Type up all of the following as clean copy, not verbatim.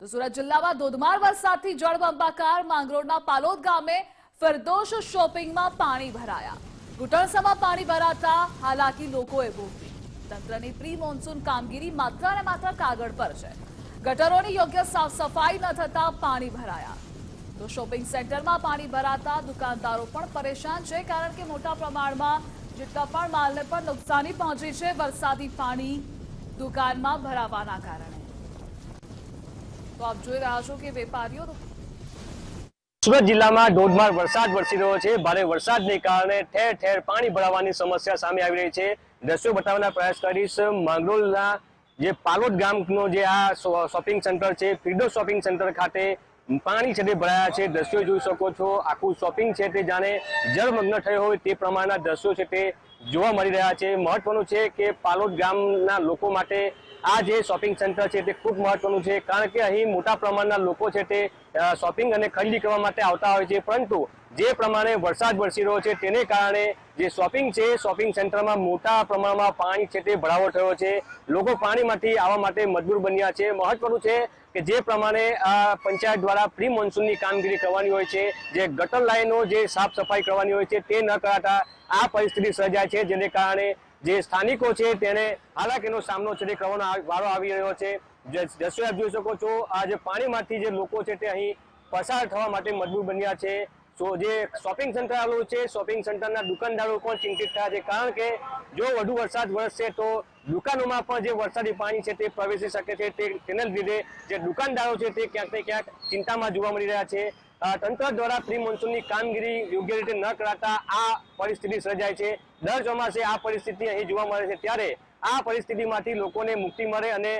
તો સુરત જિલ્લામાં ધોધમાર વરસાદથી જળબંબાકાર માંગરોળના પાલોદ ગામે ફિરદોશ શોપિંગમાં પાણી ભરાયા। ઘૂંટણસમાં પાણી ભરાતા હાલાકી લોકોએ ભોગવી। તંત્રની પ્રી મોન્સૂન કામગીરી માત્ર ને માત્ર કાગળ પર છે। ગટરોની યોગ્ય સાફ સફાઈ ન થતા પાણી ભરાયા। તો શોપિંગ સેન્ટરમાં પાણી ભરાતા દુકાનદારો પણ પરેશાન છે, કારણ કે મોટા પ્રમાણમાં જેટલા પણ માલને પણ નુકસાની પહોંચી છે વરસાદી પાણી દુકાનમાં ભરાવાના કારણે। તો આપ જોઈ રહ્યા છો કે વેપારીઓ સુરત જિલ્લામાં ધોધમાર વરસાદ વરસી રહ્યો છે। ભારે વરસાદને કારણે ઠેર ઠેર પાણી ભરાવાની સમસ્યા સામે આવી રહી છે। દ્રશ્યો બતાવવાનો પ્રયાસ કરીશ। માંગરોળના જે પાલોદ ગામનો જે આ શોપિંગ સેન્ટર છે, ફિરદોશ શોપિંગ સેન્ટર ખાતે પાણી છે તે ભરાયા છે। દ્રશ્યો જોઈ શકો છો, આખું શોપિંગ છે તે જાણે જળમગ્ન થયો હોય તે પ્રમાણના દ્રશ્યો છે તે જોવા મળી રહ્યા છે। મહત્વનું છે કે પાલોદ ગામના લોકો માટે આ જે શોપિંગ સેન્ટર છે તે ખૂબ મહત્વનું છે, કારણ કે અહીં મોટા પ્રમાણના લોકો છે તે શોપિંગ અને ખરીદી કરવા માટે આવતા હોય છે। પરંતુ જે પ્રમાણે વરસાદ વરસી રહ્યો છે તેને કારણે જે શોપિંગ છે, શોપિંગ સેન્ટરમાં મોટા પ્રમાણમાં પાણી છે તે ભરાવો થયો છે। લોકો પાણીમાંથી આવવા માટે મજબૂર બન્યા છે। મહત્વનું છે કે જે પ્રમાણે પંચાયત દ્વારા પ્રી મોન્સૂનની કામગીરી કરવાની હોય છે, જે ગટર લાઈનો જે સાફ સફાઈ કરવાની હોય છે તે ન કરાતા આ પરિસ્થિતિ સર્જાય છે, જેને કારણે જે સ્થાનિકો છે તેને હાલાકીનો સામનો છે તે કરવાનો વારો આવી રહ્યો છે। દ્રશ્યો આપ જોઈ શકો છો, આ જે પાણીમાંથી જે લોકો છે તે અહીં પસાર થવા માટે મજબૂર બન્યા છે। તો જે શોપિંગ સેન્ટર આવેલું છે, શોપિંગ સેન્ટરના દુકાનદારો પણ ચિંતિત થયા છે, કારણ કે જો વધુ વરસાદ વરસશે તો દુકાનોમાં પણ જે વરસાદી પાણી છે તે પ્રવેશી શકે છે। તેને લીધે જે દુકાનદારો છે તે ક્યાંક ને ક્યાંક ચિંતામાં જોવા મળી રહ્યા છે। તંત્ર દ્વારા પ્રી મોન્સૂનની કામગીરી યોગ્ય રીતે ન કરાતા આ પરિસ્થિતિ સર્જાય છે। દર ચોમાસે આ પરિસ્થિતિ અહીં જોવા મળે છે, ત્યારે આ પરિસ્થિતિમાંથી લોકોને મુક્તિ મળે અને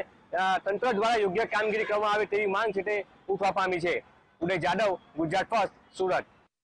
તંત્ર દ્વારા યોગ્ય કામગીરી કરવામાં આવે તેવી માંગ છે તે ઉઠવા પામી છે। ઉદય જાદવ, ગુજરાત ફર્સ્ટ, સુરત।